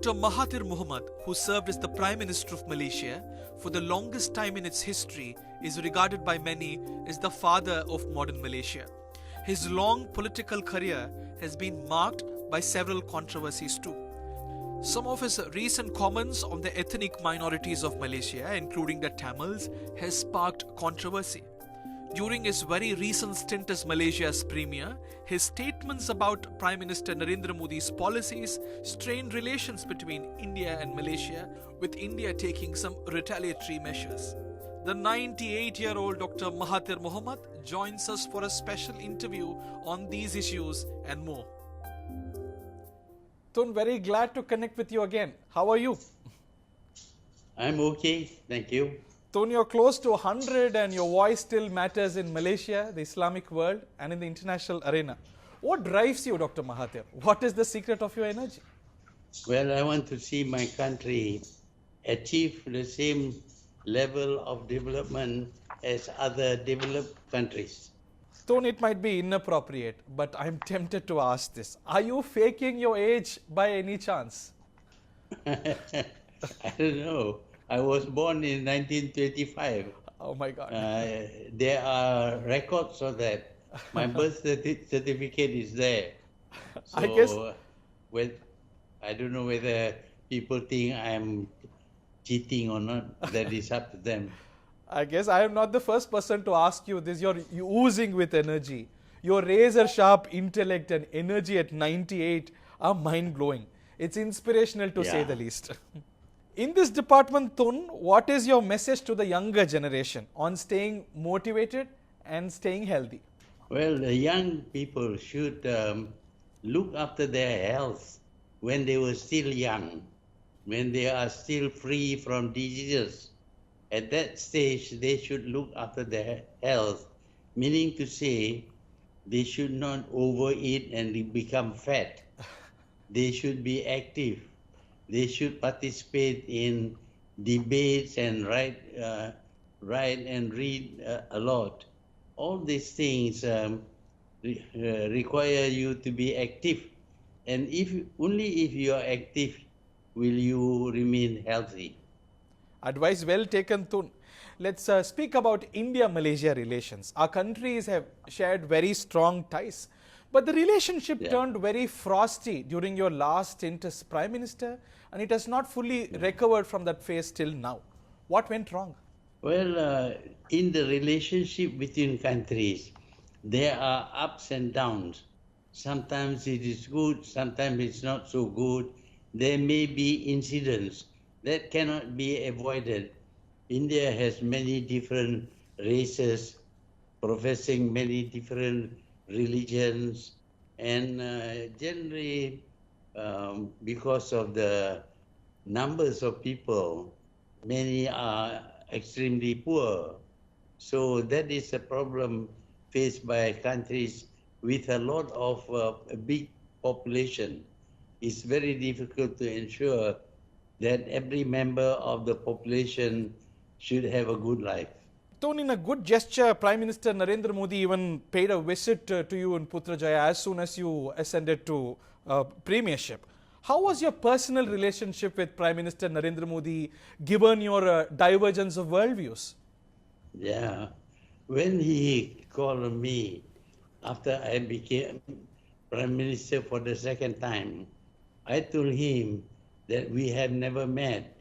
Dr. Mahathir Mohamad, who served as the Prime Minister of Malaysia for the longest time in its history, is regarded by many as the father of modern Malaysia. His long political career has been marked by several controversies too. Some of his recent comments on the ethnic minorities of Malaysia, including the Tamils, has sparked controversy. During his very recent stint as Malaysia's Premier, his statements about Prime Minister Narendra Modi's policies strained relations between India and Malaysia, with India taking some retaliatory measures. The 98-year-old Dr. Mahathir Mohamad joins us for a special interview on these issues and more. Tun, very glad to connect with you again. How are you? I'm okay, thank you. Tun, you're close to 100 and your voice still matters in Malaysia, the Islamic world and in the international arena. What drives you, Dr. Mahathir? What is the secret of your energy? Well, I want to see my country achieve the same level of development as other developed countries. Tun, it might be inappropriate, but I'm tempted to ask this. Are you faking your age by any chance? I don't know. I was born in 1925. Oh my God. There are records of that. My birth certificate is there. So, I guess. Well, I don't know whether people think I'm cheating or not. That is up to them. I guess I am not the first person to ask you this. You're oozing with energy. Your razor-sharp intellect and energy at 98 are mind-blowing. It's inspirational to say the least. In this department, Tun, what is your message to the younger generation on staying motivated and staying healthy? Well, the young people should look after their health when they were still young, when they are still free from diseases. At that stage, they should look after their health, meaning to say they should not overeat and become fat. They should be active. They should participate in debates and write and read a lot. All these things require you to be active. And only if you are active will you remain healthy. Advice well taken, Tun. Let's speak about India-Malaysia relations. Our countries have shared very strong ties. But the relationship turned very frosty during your last stint as Prime Minister, and it has not fully recovered from that phase till now. What went wrong? Well, in the relationship between countries, there are ups and downs. Sometimes it is good, sometimes it's not so good. There may be incidents that cannot be avoided. India has many different races, professing many different religions, and generally because of the numbers of people, many are extremely poor. So that is a problem faced by countries with a lot of a big population. It's very difficult to ensure that every member of the population should have a good life. Tun, in a good gesture, Prime Minister Narendra Modi even paid a visit to you in Putrajaya as soon as you ascended to premiership. How was your personal relationship with Prime Minister Narendra Modi given your divergence of worldviews? Yeah, when he called on me after I became Prime Minister for the second time, I told him that we have never met.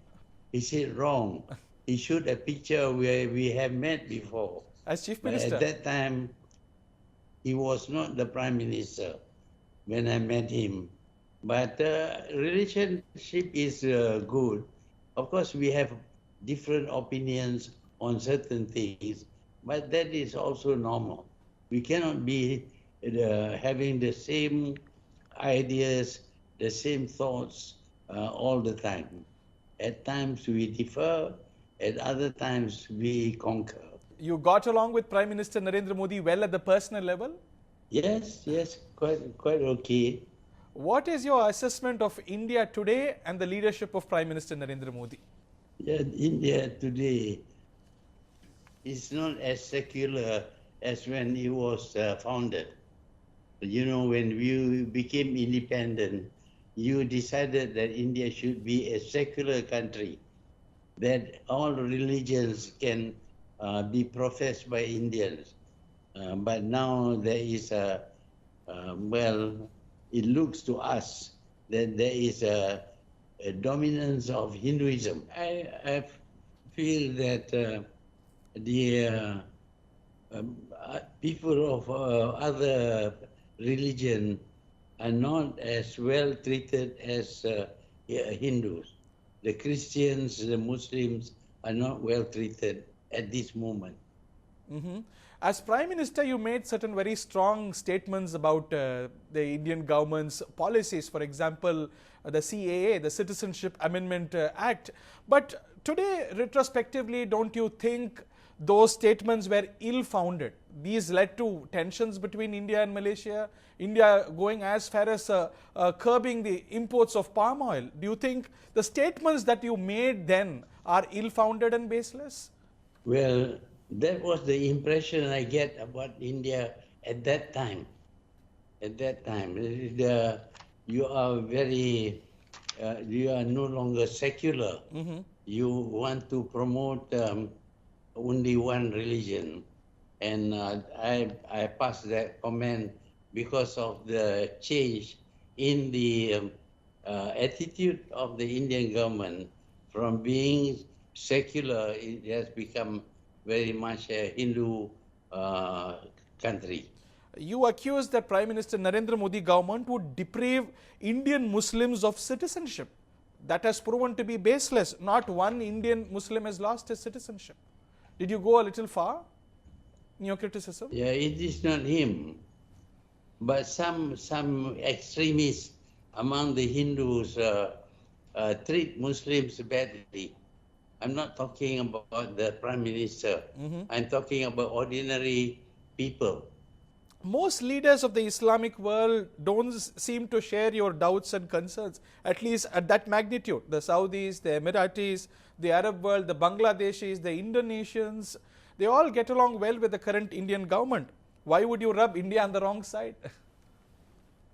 He said wrong. He showed a picture where we have met before. As Chief Minister? But at that time, he was not the Prime Minister when I met him. But relationship is good. Of course, we have different opinions on certain things, but that is also normal. We cannot be having the same ideas, the same thoughts all the time. At times we differ, at other times we conquer. You got along with Prime Minister Narendra Modi well at the personal level? Yes, quite okay. What is your assessment of India today and the leadership of Prime Minister Narendra Modi? Yeah, India today is not as secular as when it was founded. You know, when we became independent, you decided that India should be a secular country, that all religions can be professed by Indians. But now there is it looks to us that there is a dominance of Hinduism. I feel that the people of other religion are not as well treated as Hindus. The Christians, the Muslims are not well treated at this moment. Mm-hmm. As Prime Minister, you made certain very strong statements about the Indian government's policies, for example, the CAA, the Citizenship Amendment Act. But today, retrospectively, don't you think those statements were ill-founded? These led to tensions between India and Malaysia, India going as far as curbing the imports of palm oil. Do you think the statements that you made then are ill-founded and baseless? Well, that was the impression I get about India at that time. At that time, you are you are no longer secular. Mm-hmm. You want to promote only one religion. And I passed that comment because of the change in the attitude of the Indian government. From being secular, it has become very much a Hindu country. You accuse that Prime Minister Narendra Modi government would deprive Indian Muslims of citizenship. That has proven to be baseless. Not one Indian Muslim has lost his citizenship. Did you go a little far in your criticism? Yeah, it is not him. But some extremists among the Hindus treat Muslims badly. I'm not talking about the Prime Minister. Mm-hmm. I'm talking about ordinary people. Most leaders of the Islamic world don't seem to share your doubts and concerns, at least at that magnitude. The Saudis, the Emiratis, the Arab world, the Bangladeshis, the Indonesians, they all get along well with the current Indian government. Why would you rub India on the wrong side?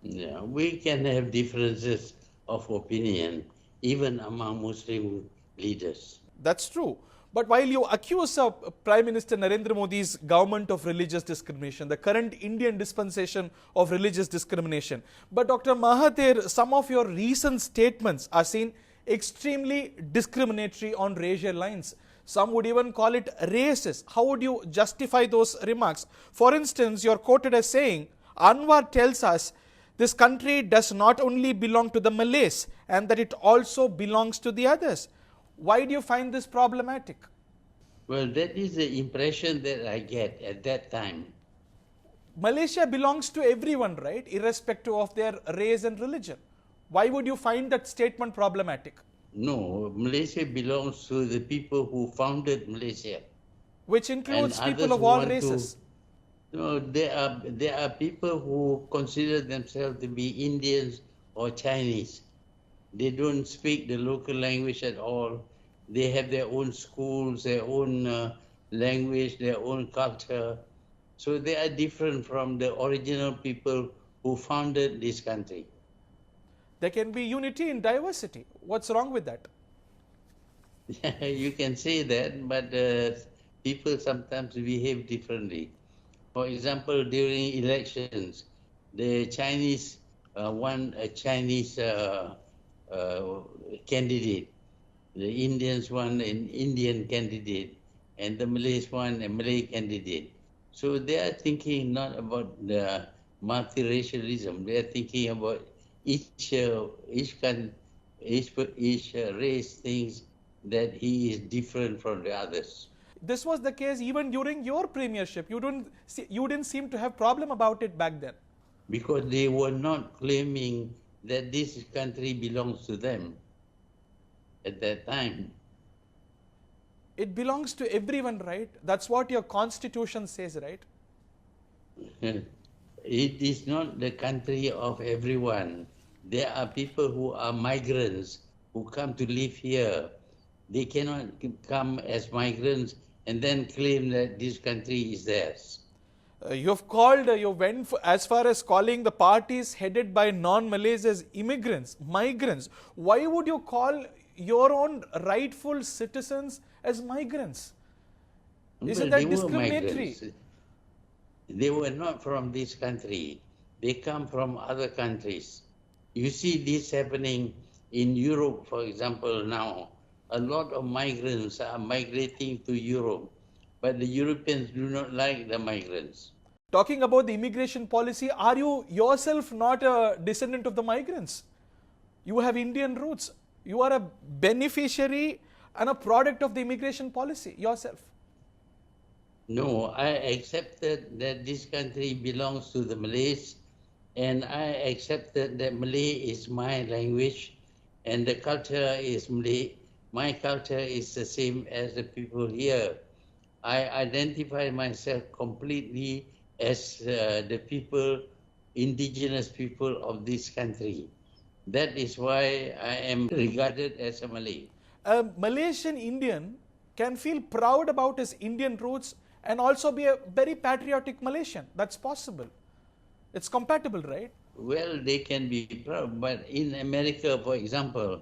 Yeah, we can have differences of opinion, even among Muslim leaders. That's true. But while you accuse Prime Minister Narendra Modi's government of religious discrimination, the current Indian dispensation of religious discrimination, but Dr. Mahathir, some of your recent statements are seen extremely discriminatory on racial lines. Some would even call it racist. How would you justify those remarks? For instance, you're quoted as saying, Anwar tells us this country does not only belong to the Malays and that it also belongs to the others. Why do you find this problematic? Well, that is the impression that I get at that time. Malaysia belongs to everyone, right? Irrespective of their race and religion. Why would you find that statement problematic? No, Malaysia belongs to the people who founded Malaysia. Which includes And people others of all want to- races. No, there are people who consider themselves to be Indians or Chinese. They don't speak the local language at all. They have their own schools, their own language, their own culture. So they are different from the original people who founded this country. There can be unity in diversity. What's wrong with that? You can say that, but people sometimes behave differently. For example, during elections, the Chinese won a Chinese candidate. The Indians won an Indian candidate, and the Malays won a Malay candidate. So they are thinking not about the multiracialism. They are thinking about each race thinks that he is different from the others. This was the case even during your premiership. You didn't seem to have problem about it back then. Because they were not claiming that this country belongs to them at that time. It belongs to everyone, right? That's what your constitution says, right? It is not the country of everyone. There are people who are migrants who come to live here. They cannot come as migrants and then claim that this country is theirs. You went as far as calling the parties headed by non-Malays as immigrants, migrants. Why would you call your own rightful citizens as migrants? Isn't that discriminatory? Migrants. They were not from this country. They come from other countries. You see this happening in Europe, for example, now. A lot of migrants are migrating to Europe, but the Europeans do not like the migrants. Talking about the immigration policy, are you yourself not a descendant of the migrants? You have Indian roots. You are a beneficiary and a product of the immigration policy yourself. No, I accepted that this country belongs to the Malays, and I accepted that Malay is my language and the culture is Malay. My culture is the same as the people here. I identify myself completely as the people, indigenous people of this country. That is why I am regarded as a Malay. A Malaysian Indian can feel proud about his Indian roots and also be a very patriotic Malaysian. That's possible. It's compatible, right? Well, they can be proud, but in America, for example,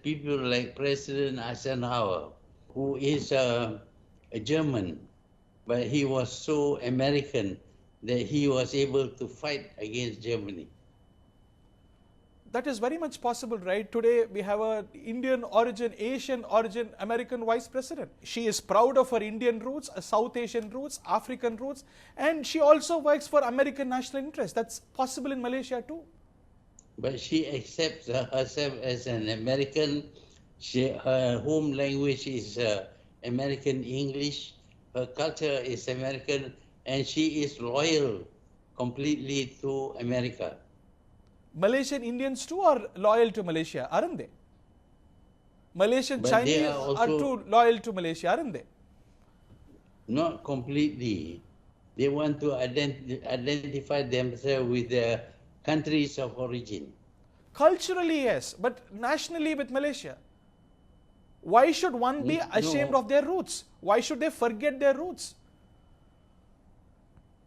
people like President Adithanar, who is a German, but he was so American that he was able to fight against Germany. That is very much possible, right? Today we have an Indian origin, Asian origin, American vice president. She is proud of her Indian roots, South Asian roots, African roots, and she also works for American national interest. That's possible in Malaysia too. But she accepts herself as an American. Her home language is American English. Her culture is American, and she is loyal completely to America. Malaysian Indians too are loyal to Malaysia, aren't they? Malaysian But Chinese they are too loyal to Malaysia, aren't they? Not completely. They want to identify themselves with their countries of origin. Culturally, yes, but nationally with Malaysia. Why should one be ashamed of their roots? Why should they forget their roots?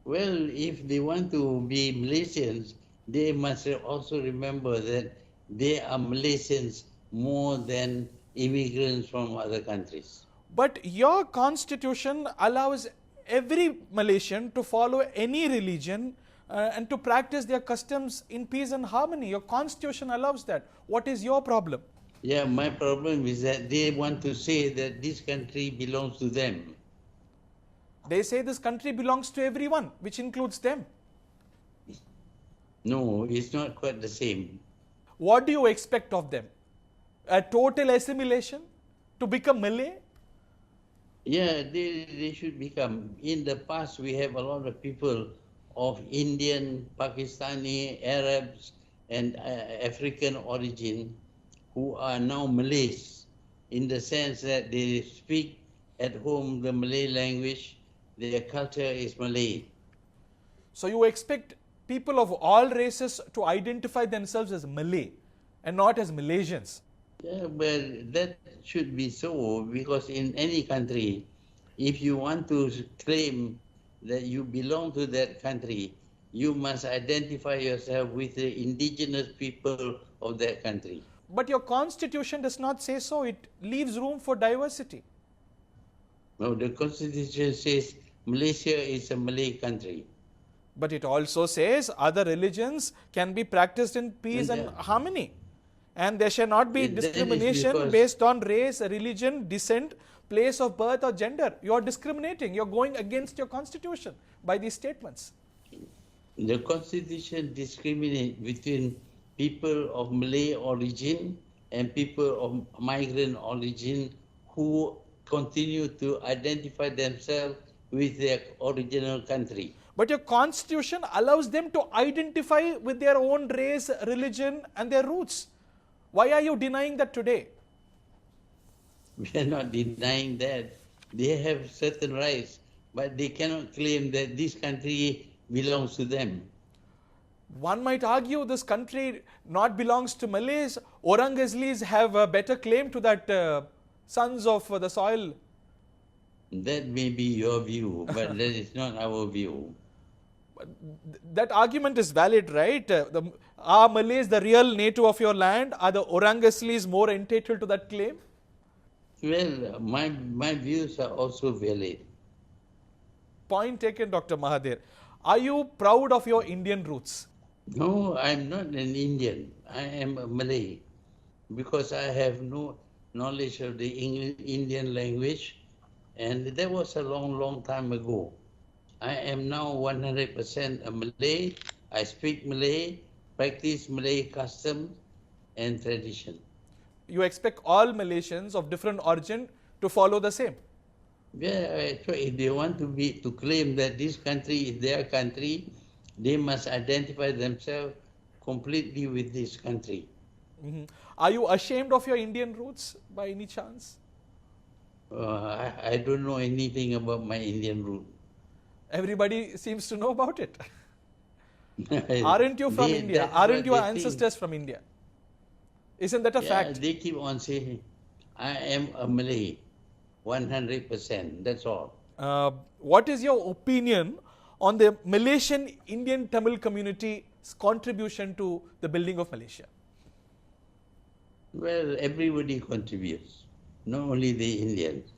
Well, if they want to be Malaysians, they must also remember that they are Malaysians more than immigrants from other countries. But your constitution allows every Malaysian to follow any religion and to practice their customs in peace and harmony. Your constitution allows that. What is your problem? Yeah, my problem is that they want to say that this country belongs to them. They say this country belongs to everyone, which includes them. No, it's not quite the same. What do you expect of them? A total assimilation? To become Malay? Yeah, they should become. In the past, we have a lot of people of Indian, Pakistani, Arabs, and African origin who are now Malays, in the sense that they speak at home the Malay language, their culture is Malay. So you expect people of all races to identify themselves as Malay and not as Malaysians. Yeah, but that should be so, because in any country, if you want to claim that you belong to that country, you must identify yourself with the indigenous people of that country. But your constitution does not say so. It leaves room for diversity. No, the constitution says Malaysia is a Malay country. But it also says other religions can be practiced in peace and harmony. And there shall not be discrimination based on race, religion, descent, place of birth or gender. You are discriminating. You are going against your constitution by these statements. The constitution discriminates between people of Malay origin and people of migrant origin who continue to identify themselves with their original country. But your constitution allows them to identify with their own race, religion and their roots. Why are you denying that today? We are not denying that. They have certain rights, but they cannot claim that this country belongs to them. One might argue this country not belongs to Malays. Orang Aslis have a better claim to that sons of the soil. That may be your view, but that is not our view. That argument is valid, right? Are Malays the real native of your land? Are the Orang Aslis more entitled to that claim? Well, my views are also valid. Point taken, Dr. Mahathir. Are you proud of your Indian roots? No, I'm not an Indian. I am a Malay because I have no knowledge of the Indian language, and that was a long, long time ago. I am now 100% a Malay. I speak Malay, practice Malay customs and tradition. You expect all Malaysians of different origin to follow the same? Yeah, so if they want to claim that this country is their country, they must identify themselves completely with this country. Are you ashamed of your Indian roots by any chance? I don't know anything about my Indian root. Everybody seems to know about it. Aren't you from India? Aren't your ancestors from India? Isn't that a fact? They keep on saying, I am a Malay, 100%, that's all. What is your opinion on the Malaysian Indian Tamil community's contribution to the building of Malaysia? Well, everybody contributes, not only the Indians.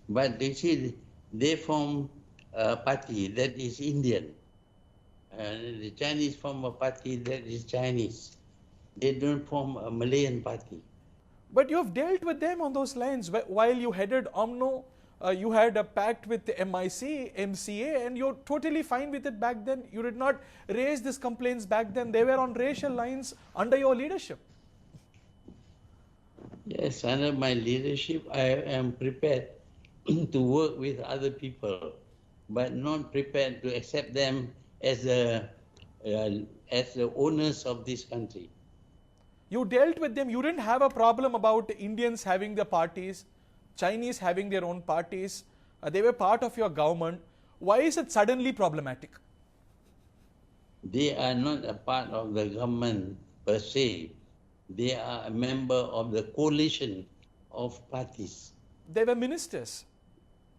But they see, they form a party that is Indian. The Chinese form a party that is Chinese. They don't form a Malayan party. But you have dealt with them on those lines. While you headed OMNO, you had a pact with the MIC, MCA, and you're totally fine with it back then. You did not raise these complaints back then. They were on racial lines under your leadership. Yes, under my leadership, I am prepared to work with other people, but not prepared to accept them as the owners of this country. You dealt with them. You didn't have a problem about Indians having their parties, Chinese having their own parties. They were part of your government. Why is it suddenly problematic? They are not a part of the government per se. They are a member of the coalition of parties. They were ministers.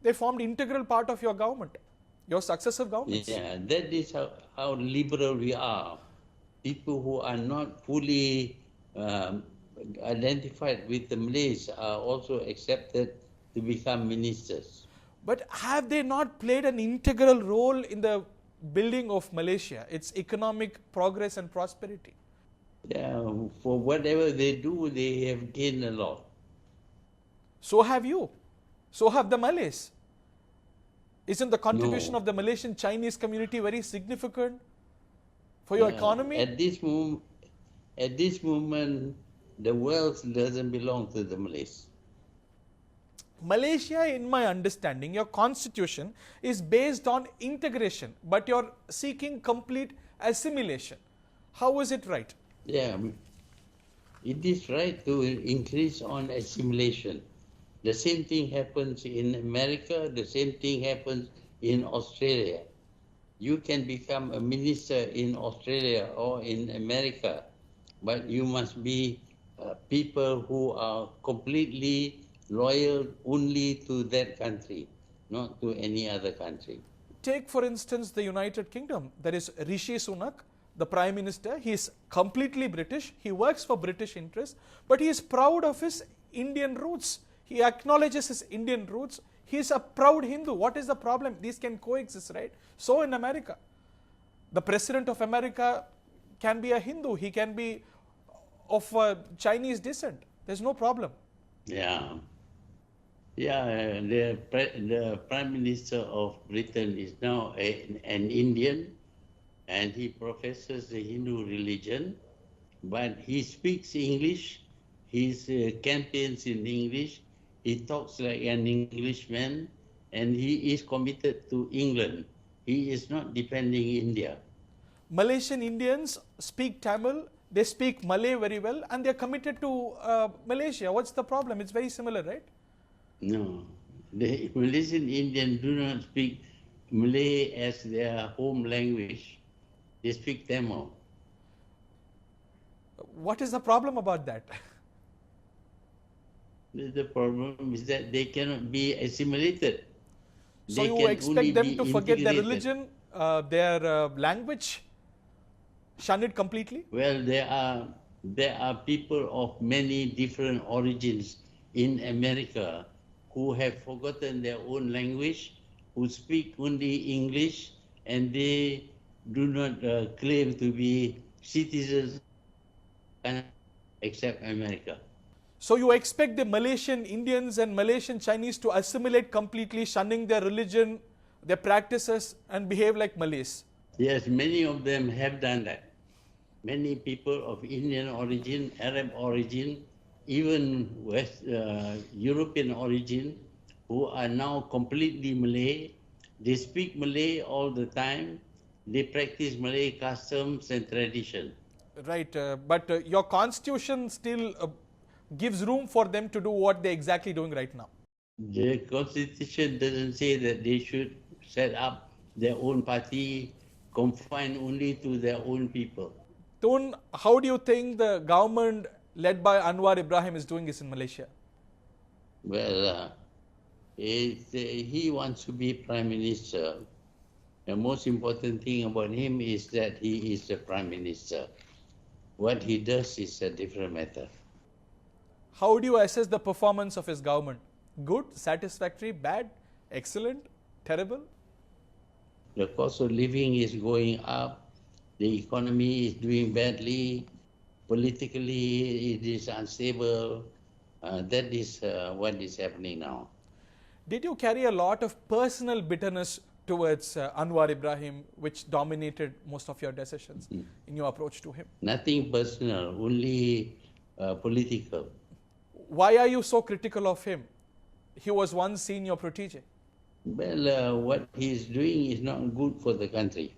They formed integral part of your government, your successive governments. Yeah, that is how liberal we are. People who are not fully identified with the Malays are also accepted to become ministers. But have they not played an integral role in the building of Malaysia, its economic progress and prosperity? Yeah, for whatever they do, they have gained a lot. So have you. So have the Malays. Isn't the contribution of the Malaysian Chinese community very significant for your economy? At this moment, the wealth doesn't belong to the Malays. Malaysia, in my understanding, your constitution is based on integration, but you're seeking complete assimilation. How is it right? Yeah, it is right to increase on assimilation. The same thing happens in America, the same thing happens in Australia. You can become a minister in Australia or in America, but you must be people who are completely loyal only to that country, not to any other country. Take, for instance, the United Kingdom. There is Rishi Sunak, the Prime Minister. He is completely British. He works for British interests, but he is proud of his Indian roots. He acknowledges his Indian roots. He is a proud Hindu. What is the problem? These can coexist, right? So in America, the President of America can be a Hindu. He can be of Chinese descent. There's no problem. Yeah. Yeah, the Prime Minister of Britain is now an Indian, and he professes the Hindu religion, but he speaks English, he campaigns in English, he talks like an Englishman, and he is committed to England. He is not defending India. Malaysian Indians speak Tamil, they speak Malay very well, and they are committed to Malaysia. What's the problem? It's very similar, right? No, the Malaysian Indians do not speak Malay as their home language. They speak Tamil. What is the problem about that? The problem is that they cannot be assimilated. So you expect them to forget their religion their language? Shun it completely? Well, there are people of many different origins in America who have forgotten their own language, who speak only English, and they do not claim to be citizens except America. So you expect the Malaysian Indians and Malaysian Chinese to assimilate completely, shunning their religion, their practices, and behave like Malays? Yes, many of them have done that. Many people of Indian origin, Arab origin, even European origin, who are now completely Malay. They speak Malay all the time. They practice Malay customs and tradition. Right, but your constitution still gives room for them to do what they're exactly doing right now. The constitution doesn't say that they should set up their own party confined only to their own people. Tun, how do you think the government led by Anwar Ibrahim is doing this in Malaysia? Well, he wants to be prime minister. The most important thing about him is that he is the prime minister. What he does is a different matter. How do you assess the performance of his government? Good, satisfactory, bad, excellent, terrible? The cost of living is going up. The economy is doing badly. Politically, it is unstable. That is what is happening now. Did you carry a lot of personal bitterness towards Anwar Ibrahim, which dominated most of your decisions in your approach to him? Nothing personal, only political. Why are you so critical of him? He was once seen your protege. Well, what he is doing is not good for the country.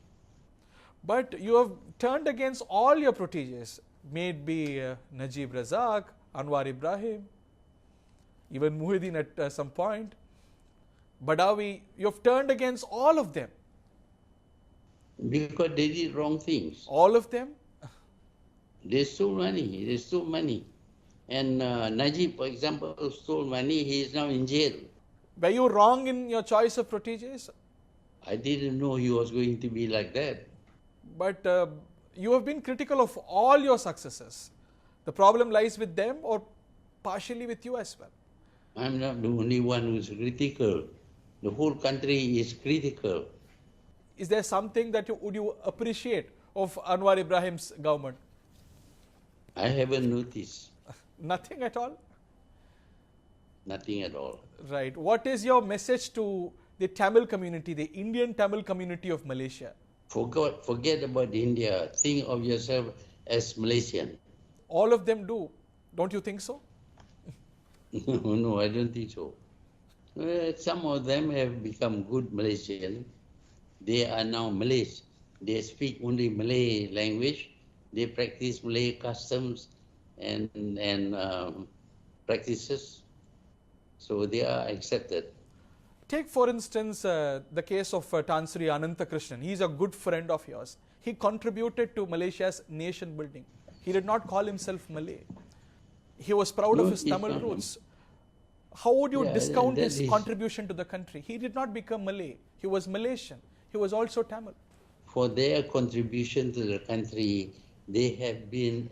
But you have turned against all your proteges, may it be Najib Razak, Anwar Ibrahim, even Muhyiddin at some point, Badawi. You have turned against all of them. Because they did wrong things. All of them? They stole money. They stole money. And Najib, for example, stole money. He is now in jail. Were you wrong in your choice of proteges? I didn't know he was going to be like that. But you have been critical of all your successes. The problem lies with them or partially with you as well? I'm not the only one who is critical. The whole country is critical. Is there something that would you appreciate of Anwar Ibrahim's government? I haven't noticed. Nothing at all? Nothing at all. Right. What is your message to the Tamil community, the Indian Tamil community of Malaysia? Forget about India. Think of yourself as Malaysian. All of them do. Don't you think so? No, I don't think so. Some of them have become good Malaysian. They are now Malays. They speak only Malay language. They practice Malay customs and practices. So they are accepted. Take for instance the case of Tan Sri Ananthakrishnan. He is a good friend of yours. He contributed to Malaysia's nation building. He did not call himself Malay. He was proud of his Tamil roots. How would you discount his contribution to the country? He did not become Malay. He was Malaysian. He was also Tamil. For their contribution to the country, they have been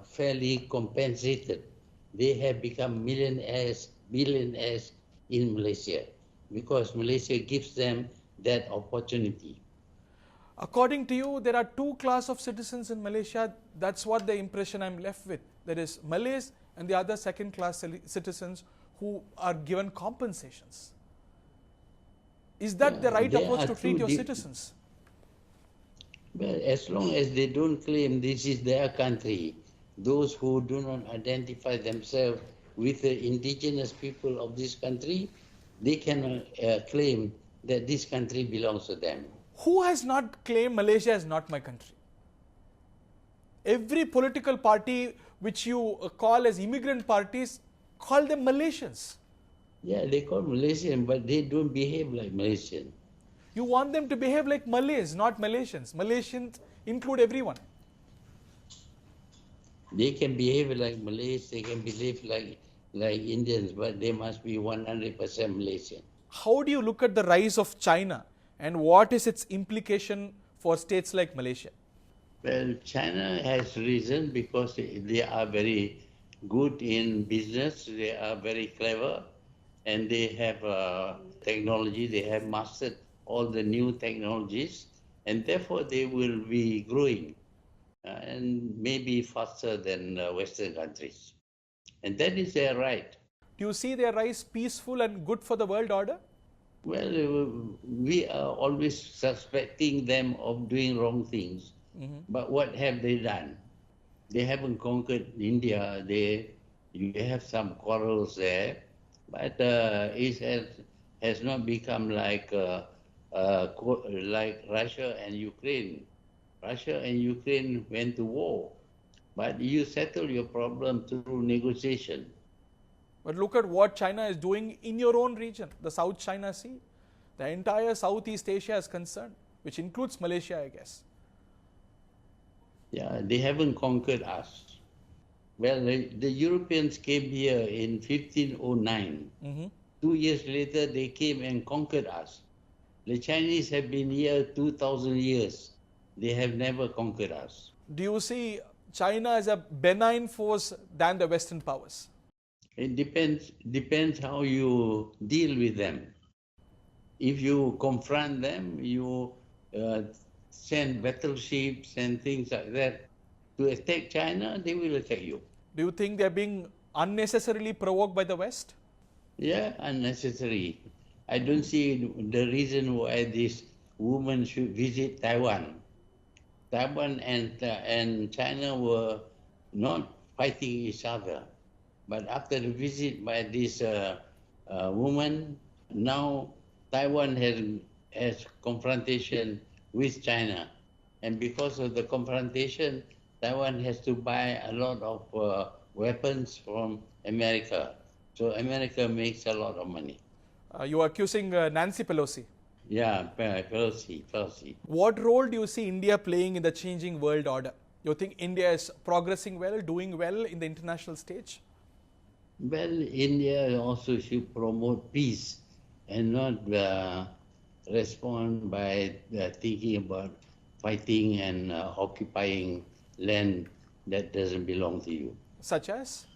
fairly compensated. They have become millionaires, billionaires in Malaysia because Malaysia gives them that opportunity. According to you, there are two classes of citizens in Malaysia. That's what the impression I'm left with. There is Malays and the other second class citizens who are given compensations. Is that the right approach to treat your citizens? Well, as long as they don't claim this is their country, those who do not identify themselves with the indigenous people of this country, they cannot claim that this country belongs to them. Who has not claimed Malaysia is not my country? Every political party which you call as immigrant parties, call them Malaysians. Yeah, they call Malaysian, but they don't behave like Malaysian. You want them to behave like Malays, not Malaysians. Malaysians include everyone. They can behave like Malays, they can behave like Indians, but they must be 100% Malaysian. How do you look at the rise of China, And what is its implication for states like Malaysia? Well, China has reason because they are very good in business, they are very clever, and they have technology, they have mastered all the new technologies, and therefore they will be growing and maybe faster than Western countries. And that is their right. Do you see their rise peaceful and good for the world order? Well, we are always suspecting them of doing wrong things. But what have they done? They haven't conquered India. You have some quarrels there, but has not become like Russia and Ukraine. Russia and Ukraine went to war, but you settle your problem through negotiation. But look at what China is doing in your own region, the South China Sea. The entire Southeast Asia is concerned, which includes Malaysia, I guess. Yeah, they haven't conquered us. Well, the Europeans came here in 1509. 2 years later, they came and conquered us. The Chinese have been here 2,000 years. They have never conquered us. Do you see China as a benign force than the Western powers? It depends how you deal with them. If you confront them, you send battleships and things like that to attack China, they will attack you. Do you think they're being unnecessarily provoked by the West? Yeah, unnecessary. I don't see the reason why this woman should visit Taiwan. Taiwan and China were not fighting each other. But after the visit by this woman, now Taiwan has confrontation with China. And because of the confrontation, Taiwan has to buy a lot of weapons from America. So America makes a lot of money. You are accusing Nancy Pelosi. Yeah, Pelosi. What role do you see India playing in the changing world order? You think India is progressing well, doing well in the international stage? Well, India also should promote peace and not respond by thinking about fighting and occupying land that doesn't belong to you. Such as?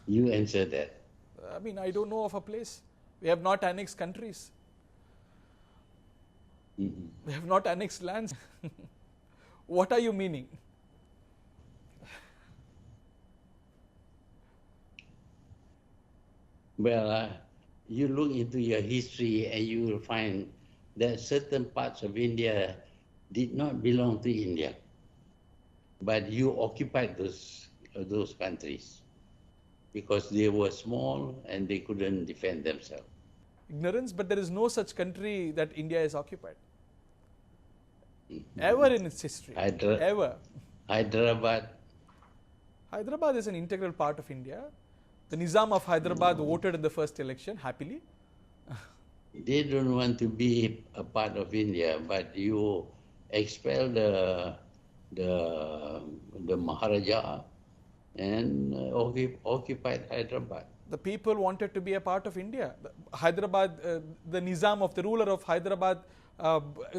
You answer that. I mean, I don't know of a place. We have not annexed countries. We have not annexed lands. What are you meaning? Well, you look into your history and you will find that certain parts of India did not belong to India, but you occupied those countries because they were small and they couldn't defend themselves. Ignorance, but there is no such country that India has occupied. Ever in its history. Ever. Hyderabad. Hyderabad is an integral part of India. The Nizam of Hyderabad voted in the first election, happily. They don't want to be a part of India, but you expel the Maharaja and occupied Hyderabad. The people wanted to be a part of India. Hyderabad, the Nizam of the ruler of Hyderabad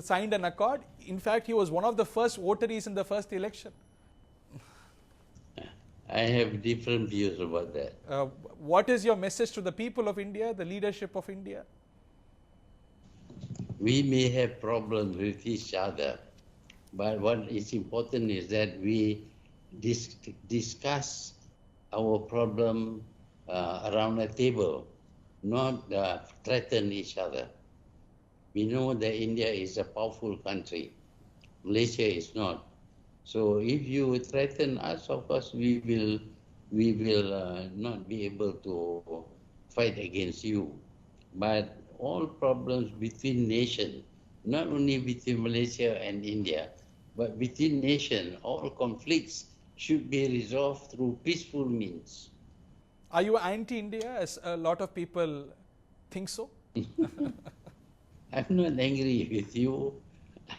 signed an accord. In fact, he was one of the first votaries in the first election. I have different views about that. What is your message to the people of India, the leadership of India? We may have problems with each other, but what is important is that we discuss our problem around a table, not threaten each other. We know that India is a powerful country. Malaysia is not. So if you threaten us, of course, we will not be able to fight against you. But all problems between nations, not only between Malaysia and India, but between nations, all conflicts should be resolved through peaceful means. Are you anti-India, as a lot of people think so? I'm not angry with you.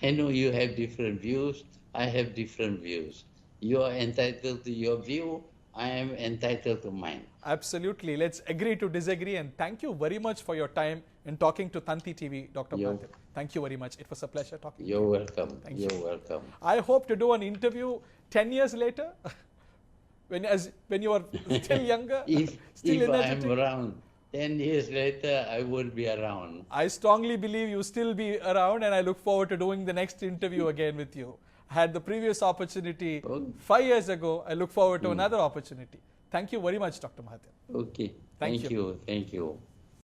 I know you have different views. I have different views. You are entitled to your view. I am entitled to mine. Absolutely. Let's agree to disagree. And thank you very much for your time in talking to Thanthi TV, Dr. Mahathir. Thank you very much. It was a pleasure talking to you. You're welcome. You're welcome. I hope to do an interview 10 years later when you are still younger. If energetic. I'm around 10 years later, I will be around. I strongly believe you still be around, and I look forward to doing the next interview again with you. I had the previous opportunity 5 years ago. I look forward to another opportunity. Thank you very much, Dr. Mahathir. Okay. Thank you. Thank you.